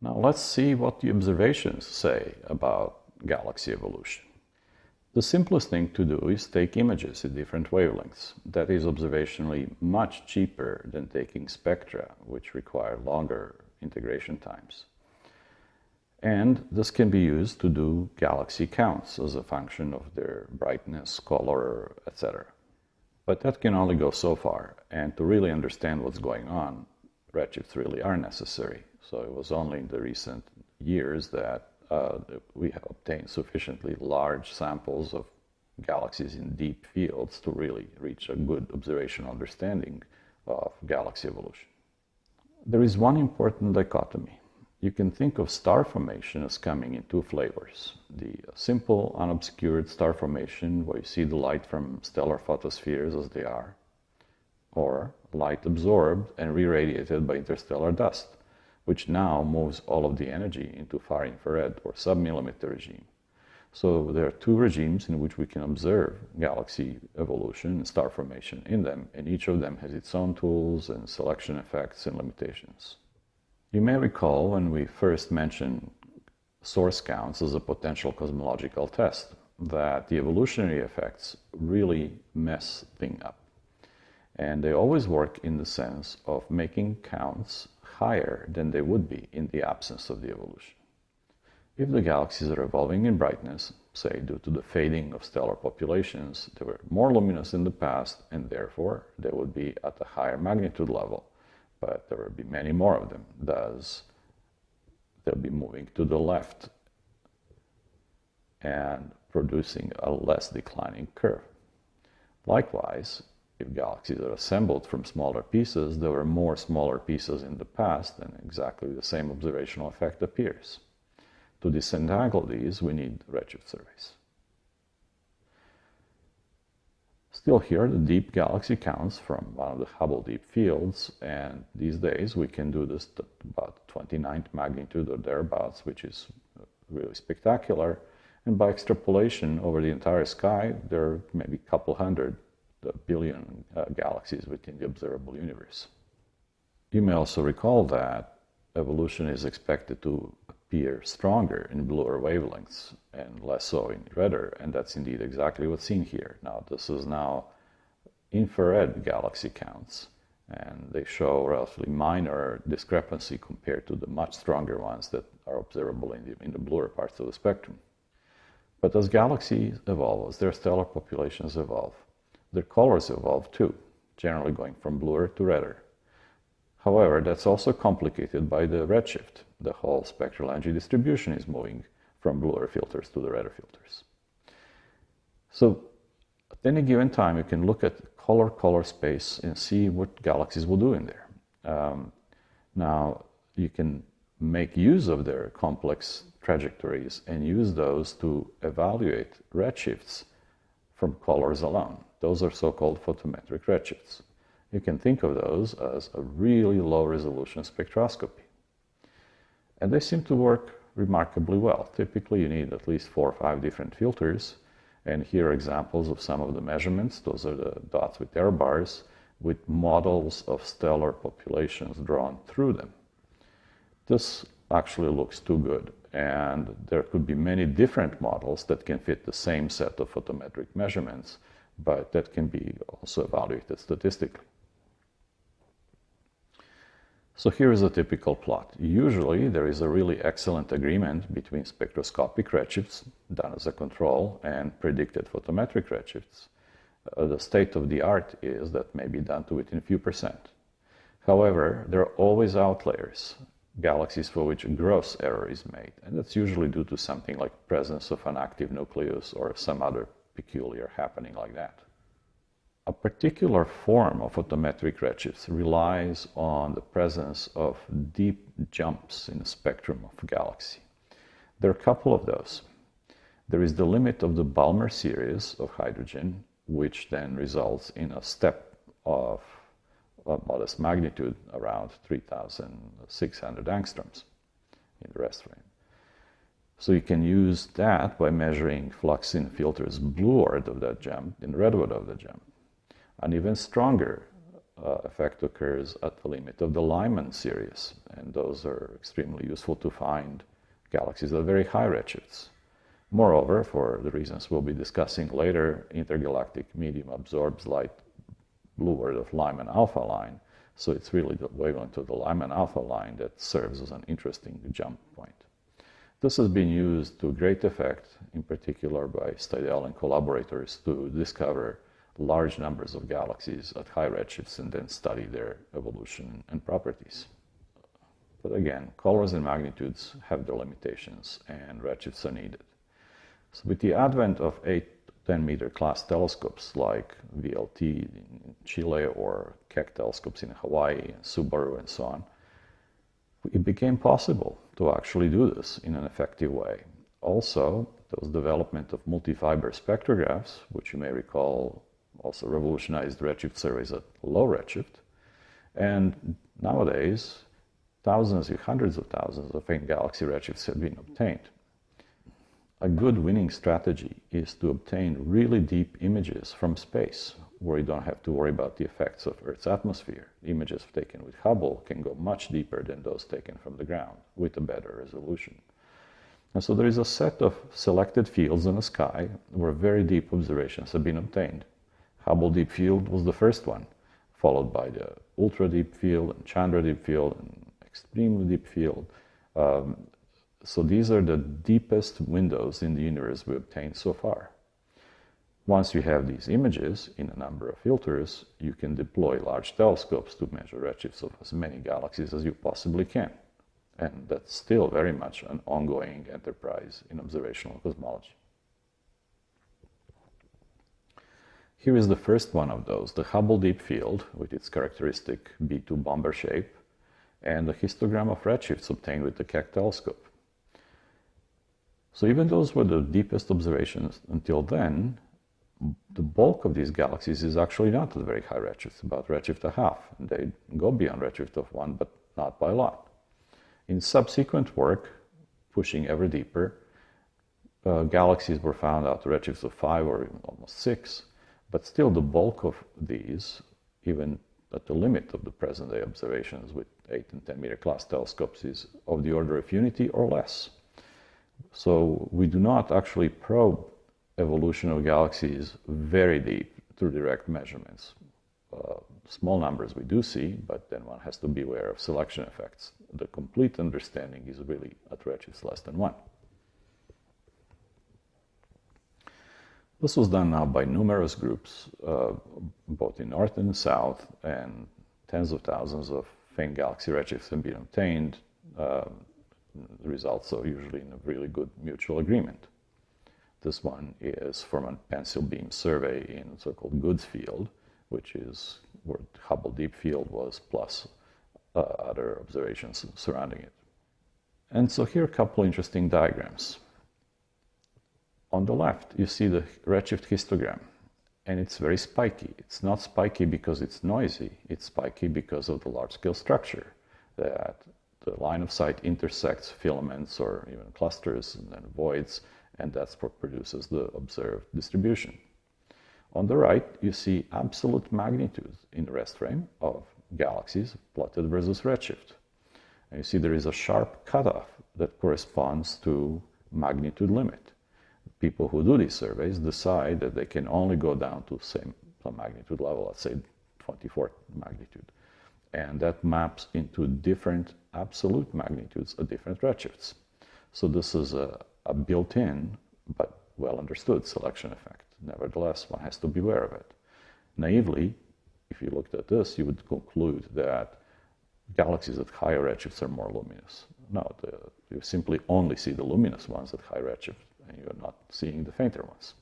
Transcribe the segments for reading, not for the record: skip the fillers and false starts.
Now let's see what the observations say about galaxy evolution. The simplest thing to do is take images at different wavelengths. That is observationally much cheaper than taking spectra, which require longer integration times. And this can be used to do galaxy counts as a function of their brightness, color, etc. But that can only go so far, and to really understand what's going on, redshifts really are necessary. So it was only in the recent years that we have obtained sufficiently large samples of galaxies in deep fields to really reach a good observational understanding of galaxy evolution. There is one important dichotomy. You can think of star formation as coming in two flavors. The simple, unobscured star formation, where you see the light from stellar photospheres as they are, or light absorbed and re-radiated by interstellar dust, which now moves all of the energy into far infrared or sub-millimeter regime. So there are two regimes in which we can observe galaxy evolution and star formation in them, and each of them has its own tools and selection effects and limitations. You may recall when we first mentioned source counts as a potential cosmological test that the evolutionary effects really mess things up. And they always work in the sense of making counts higher than they would be in the absence of the evolution. If the galaxies are evolving in brightness, say due to the fading of stellar populations, they were more luminous in the past, and therefore they would be at a higher magnitude level, but there will be many more of them. Thus, they'll be moving to the left and producing a less declining curve. Likewise, if galaxies are assembled from smaller pieces, there were more smaller pieces in the past, and exactly the same observational effect appears. To disentangle these, we need redshift surveys. Still here, the deep galaxy counts from one of the Hubble deep fields, and these days we can do this at about 29th magnitude or thereabouts, which is really spectacular. And by extrapolation over the entire sky, there are maybe a couple hundred billion galaxies within the observable universe. You may also recall that evolution is expected to appear stronger in bluer wavelengths and less so in redder, and that's indeed exactly what's seen here. Now, this is now infrared galaxy counts, and they show relatively minor discrepancy compared to the much stronger ones that are observable in the bluer parts of the spectrum. But as galaxies evolve, as their stellar populations evolve, their colors evolve too, generally going from bluer to redder. However, that's also complicated by the redshift. The whole spectral energy distribution is moving from bluer filters to the redder filters. So at any given time, you can look at color space and see what galaxies will do in there. Now, you can make use of their complex trajectories and use those to evaluate redshifts from colors alone. Those are so-called photometric redshifts. You can think of those as a really low-resolution spectroscopy. And they seem to work remarkably well. Typically, you need at least 4 or 5 different filters. And here are examples of some of the measurements. Those are the dots with error bars, with models of stellar populations drawn through them. This actually looks too good. And there could be many different models that can fit the same set of photometric measurements, but that can be also evaluated statistically. So here is a typical plot. Usually there is a really excellent agreement between spectroscopic redshifts done as a control and predicted photometric redshifts. The state of the art is that may be done to within a few percent. However, there are always outliers, galaxies for which a gross error is made, and that's usually due to something like presence of an active nucleus or some other peculiar happening like that. A particular form of photometric redshifts relies on the presence of deep jumps in the spectrum of a galaxy. There are a couple of those. There is the limit of the Balmer series of hydrogen, which then results in a step of a modest magnitude around 3,600 angstroms in the rest frame. So you can use that by measuring flux in filters blueward of that jump and redward of the jump. An even stronger effect occurs at the limit of the Lyman series, and those are extremely useful to find galaxies at very high redshifts. Moreover, for the reasons we'll be discussing later, intergalactic medium absorbs light blueward of Lyman alpha line, so it's really the wavelength of the Lyman alpha line that serves as an interesting jump point. This has been used to great effect, in particular by Steidel and collaborators, to discover large numbers of galaxies at high redshifts and then study their evolution and properties. But again, colors and magnitudes have their limitations, and redshifts are needed. So with the advent of 8-10 meter class telescopes like VLT in Chile or Keck telescopes in Hawaii and Subaru and so on, it became possible to actually do this in an effective way. Also, there was development of multi-fiber spectrographs, which you may recall also revolutionized redshift surveys at low redshift. And nowadays, thousands, hundreds of thousands of faint galaxy redshifts have been obtained. A good winning strategy is to obtain really deep images from space, where you don't have to worry about the effects of Earth's atmosphere. Images taken with Hubble can go much deeper than those taken from the ground, with a better resolution. And so there is a set of selected fields in the sky where very deep observations have been obtained. Hubble Deep Field was the first one, followed by the Ultra Deep Field and Chandra Deep Field and Extremely Deep Field. So these are the deepest windows in the universe we obtained so far. Once you have these images in a number of filters, you can deploy large telescopes to measure redshifts of as many galaxies as you possibly can. And that's still very much an ongoing enterprise in observational cosmology. Here is the first one of those, the Hubble Deep Field, with its characteristic B2 bomber shape, and a histogram of redshifts obtained with the Keck telescope. So even those were the deepest observations until then, the bulk of these galaxies is actually not at very high redshifts, about redshift a half. And they go beyond redshift of 1, but not by a lot. In subsequent work, pushing ever deeper, galaxies were found out to redshifts of 5 or even almost 6, but still the bulk of these, even at the limit of the present-day observations with 8 and 10 meter class telescopes, is of the order of unity or less. So we do not actually probe evolution of galaxies very deep through direct measurements. Small numbers we do see, but then one has to be aware of selection effects. The complete understanding is really at redshifts less than 1. This was done now by numerous groups, both in North and South, and tens of thousands of faint galaxy redshifts have been obtained. The results are usually in a really good mutual agreement. This one is from a pencil beam survey in so-called Goods field, which is where Hubble Deep Field was, plus other observations surrounding it. And so here are a couple interesting diagrams. On the left, you see the redshift histogram, and it's very spiky. It's not spiky because it's noisy. It's spiky because of the large-scale structure, that the line of sight intersects filaments or even clusters and then voids, and that's what produces the observed distribution. On the right, you see absolute magnitude in the rest frame of galaxies plotted versus redshift. And you see there is a sharp cutoff that corresponds to magnitude limit. People who do these surveys decide that they can only go down to some magnitude level, let's say 24th magnitude. And that maps into different absolute magnitudes at different redshifts. So this is a built-in but well understood selection effect. Nevertheless, one has to be aware of it. Naively, if you looked at this, you would conclude that galaxies at higher redshifts are more luminous. No, you simply only see the luminous ones at high redshift, and you're not seeing the fainter ones.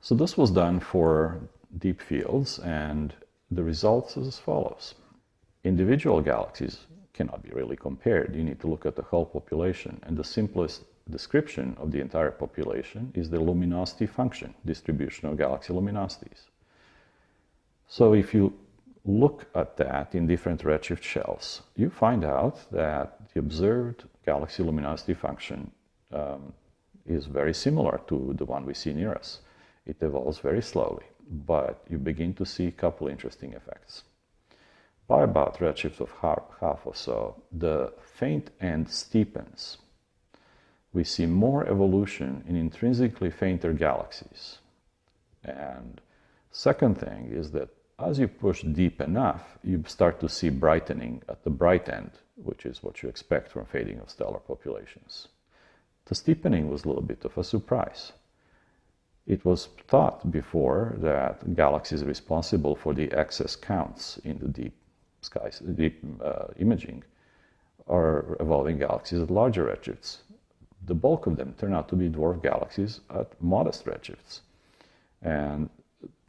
So this was done for deep fields, and the results is as follows. Individual galaxies cannot be really compared. You need to look at the whole population, and the simplest description of the entire population is the luminosity function, distribution of galaxy luminosities. So if you look at that in different redshift shells, you find out that the observed galaxy luminosity function is very similar to the one we see near us. It evolves very slowly, but you begin to see a couple interesting effects. By about redshift of half or so, the faint end steepens. We see more evolution in intrinsically fainter galaxies. And second thing is that as you push deep enough, you start to see brightening at the bright end, which is what you expect from fading of stellar populations. The steepening was a little bit of a surprise. It was thought before that galaxies responsible for the excess counts in the deep skies, deep imaging, are evolving galaxies at larger redshifts. The bulk of them turn out to be dwarf galaxies at modest redshifts. And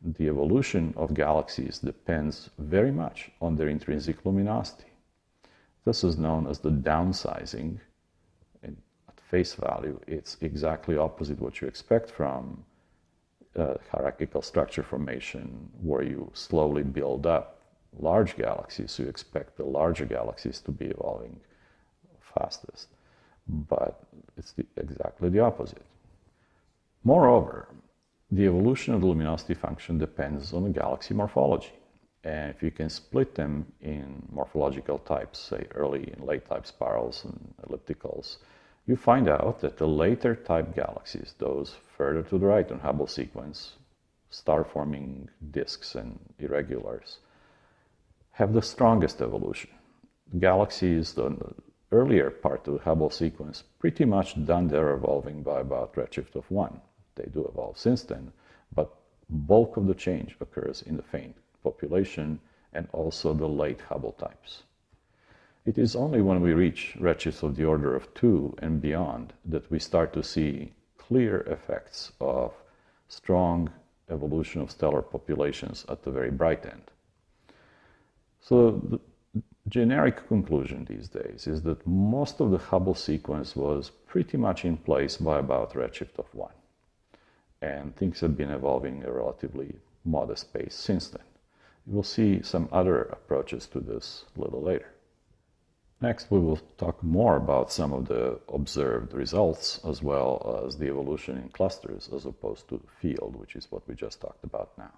the evolution of galaxies depends very much on their intrinsic luminosity. This is known as the downsizing. And at face value, it's exactly opposite what you expect from hierarchical structure formation, where you slowly build up large galaxies. So you expect the larger galaxies to be evolving fastest. But it's exactly the opposite. Moreover, the evolution of the luminosity function depends on the galaxy morphology. And if you can split them in morphological types, say early and late type spirals and ellipticals, you find out that the later type galaxies, those further to the right on Hubble sequence, star-forming disks and irregulars, have the strongest evolution. Galaxies, the earlier part of the Hubble sequence, pretty much done their evolving by about redshift of 1. They do evolve since then, but bulk of the change occurs in the faint population and also the late Hubble types. It is only when we reach redshifts of the order of 2 and beyond that we start to see clear effects of strong evolution of stellar populations at the very bright end. So the generic conclusion these days is that most of the Hubble sequence was pretty much in place by about redshift of 1. And things have been evolving at a relatively modest pace since then. We'll see some other approaches to this a little later. Next, we will talk more about some of the observed results, as well as the evolution in clusters as opposed to field, which is what we just talked about now.